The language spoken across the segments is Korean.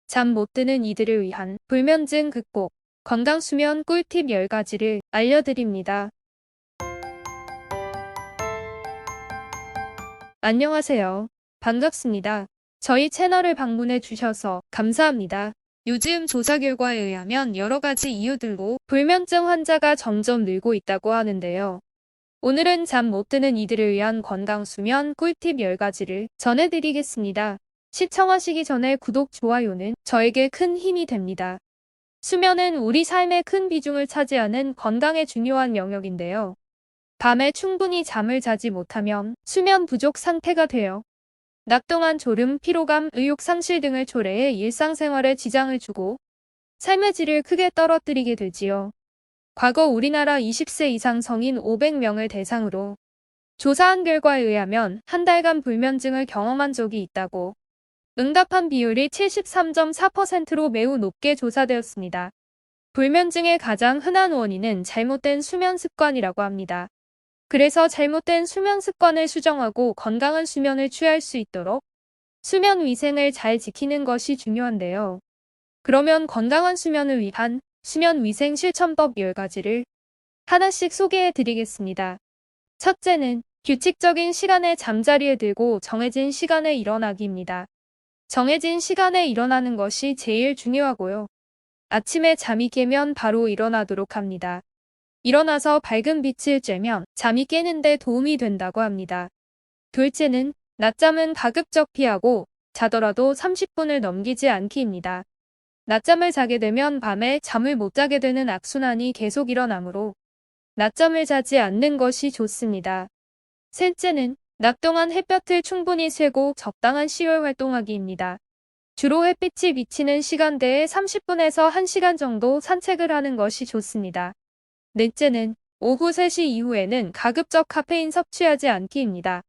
잠 못 드는 이들을 위한 불면증 극복, 건강수면 꿀팁 10가지를 알려드립니다. 안녕하세요. 반갑습니다. 저희 채널을 방문해 주셔서 감사합니다. 요즘 조사 결과에 의하면 여러 가지 이유들로 불면증 환자가 점점 늘고 있다고 하는데요. 오늘은 잠 못 드는 이들을 위한 건강수면 꿀팁 10가지를 전해드리겠습니다. 시청하시기 전에 구독, 좋아요는 저에게 큰 힘이 됩니다. 수면은 우리 삶의 큰 비중을 차지하는 건강에 중요한 영역인데요. 밤에 충분히 잠을 자지 못하면 수면 부족 상태가 돼요. 낮 동안 졸음, 피로감, 의욕 상실 등을 초래해 일상생활에 지장을 주고 삶의 질을 크게 떨어뜨리게 되지요. 과거 우리나라 20세 이상 성인 500명을 대상으로 조사한 결과에 의하면 한 달간 불면증을 경험한 적이 있다고 응답한 비율이 73.4%로 매우 높게 조사되었습니다. 불면증의 가장 흔한 원인은 잘못된 수면 습관이라고 합니다. 그래서 잘못된 수면 습관을 수정하고 건강한 수면을 취할 수 있도록 수면 위생을 잘 지키는 것이 중요한데요. 그러면 건강한 수면을 위한 수면 위생 실천법 10가지를 하나씩 소개해 드리겠습니다. 첫째는 규칙적인 시간에 잠자리에 들고 정해진 시간에 일어나기입니다. 정해진 시간에 일어나는 것이 제일 중요하고요. 아침에 잠이 깨면 바로 일어나도록 합니다. 일어나서 밝은 빛을 쬐면 잠이 깨는데 도움이 된다고 합니다. 둘째는 낮잠은 가급적 피하고 자더라도 30분을 넘기지 않기입니다. 낮잠을 자게 되면 밤에 잠을 못 자게 되는 악순환이 계속 일어나므로 낮잠을 자지 않는 것이 좋습니다. 셋째는 낮 동안 햇볕을 충분히 쐬고 적당한 시열 활동하기입니다. 주로 햇빛이 비치는 시간대에 30분에서 1시간 정도 산책을 하는 것이 좋습니다. 넷째는 오후 3시 이후에는 가급적 카페인 섭취하지 않기입니다.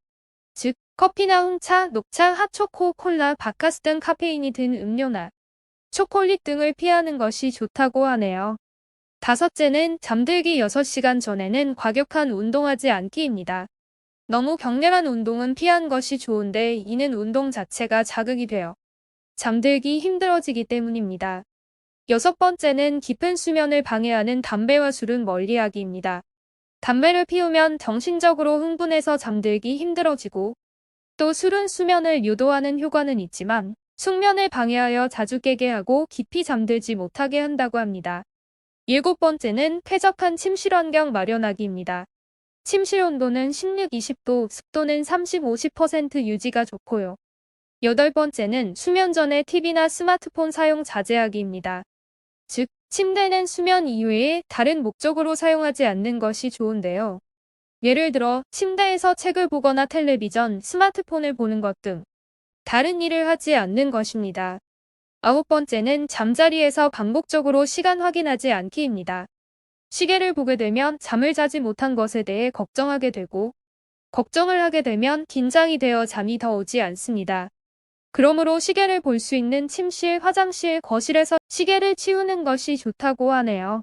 즉, 커피나 홍차, 녹차, 핫초코, 콜라, 바카스 등 카페인이 든 음료나 초콜릿 등을 피하는 것이 좋다고 하네요. 다섯째는 잠들기 6시간 전에는 과격한 운동하지 않기입니다. 너무 격렬한 운동은 피한 것이 좋은데 이는 운동 자체가 자극이 되어 잠들기 힘들어지기 때문입니다. 여섯 번째는 깊은 수면을 방해하는 담배와 술은 멀리하기입니다. 담배를 피우면 정신적으로 흥분해서 잠들기 힘들어지고 또 술은 수면을 유도하는 효과는 있지만 숙면을 방해하여 자주 깨게 하고 깊이 잠들지 못하게 한다고 합니다. 일곱 번째는 쾌적한 침실 환경 마련하기입니다. 침실 온도는 16-20도, 습도는 30-50% 유지가 좋고요. 여덟 번째는 수면 전에 TV나 스마트폰 사용 자제하기입니다. 즉, 침대는 수면 이후에 다른 목적으로 사용하지 않는 것이 좋은데요. 예를 들어 침대에서 책을 보거나 텔레비전, 스마트폰을 보는 것 등 다른 일을 하지 않는 것입니다. 아홉 번째는 잠자리에서 반복적으로 시간 확인하지 않기입니다. 시계를 보게 되면 잠을 자지 못한 것에 대해 걱정하게 되고 걱정을 하게 되면 긴장이 되어 잠이 더 오지 않습니다. 그러므로 시계를 볼 수 있는 침실, 화장실, 거실에서 시계를 치우는 것이 좋다고 하네요.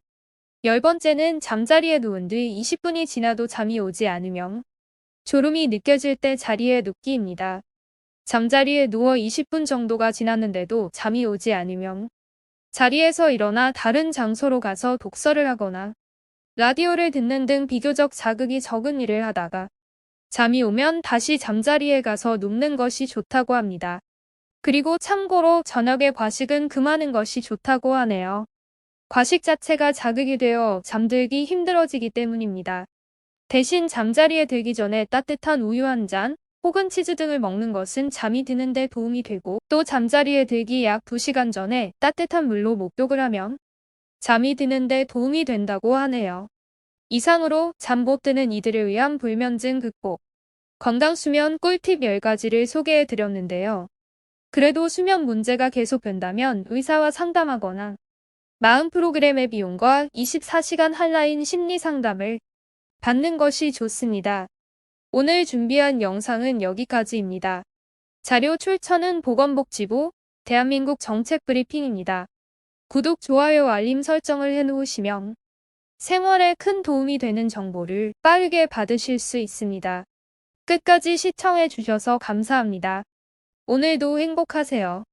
열 번째는 잠자리에 누운 뒤 20분이 지나도 잠이 오지 않으면 졸음이 느껴질 때 자리에 눕기입니다. 잠자리에 누워 20분 정도가 지났는데도 잠이 오지 않으면 자리에서 일어나 다른 장소로 가서 독서를 하거나 라디오를 듣는 등 비교적 자극이 적은 일을 하다가 잠이 오면 다시 잠자리에 가서 눕는 것이 좋다고 합니다. 그리고 참고로 저녁에 과식은 금하는 것이 좋다고 하네요. 과식 자체가 자극이 되어 잠들기 힘들어지기 때문입니다. 대신 잠자리에 들기 전에 따뜻한 우유 한 잔 혹은 치즈 등을 먹는 것은 잠이 드는 데 도움이 되고 또 잠자리에 들기 약 2시간 전에 따뜻한 물로 목욕을 하면 잠이 드는 데 도움이 된다고 하네요. 이상으로 잠 못 드는 이들을 위한 불면증 극복, 건강수면 꿀팁 10가지를 소개해 드렸는데요. 그래도 수면 문제가 계속된다면 의사와 상담하거나 마음 프로그램의 비용과 24시간 한라인 심리 상담을 받는 것이 좋습니다. 오늘 준비한 영상은 여기까지입니다. 자료 출처는 보건복지부, 대한민국 정책브리핑입니다. 구독, 좋아요, 알림 설정을 해놓으시면 생활에 큰 도움이 되는 정보를 빠르게 받으실 수 있습니다. 끝까지 시청해 주셔서 감사합니다. 오늘도 행복하세요.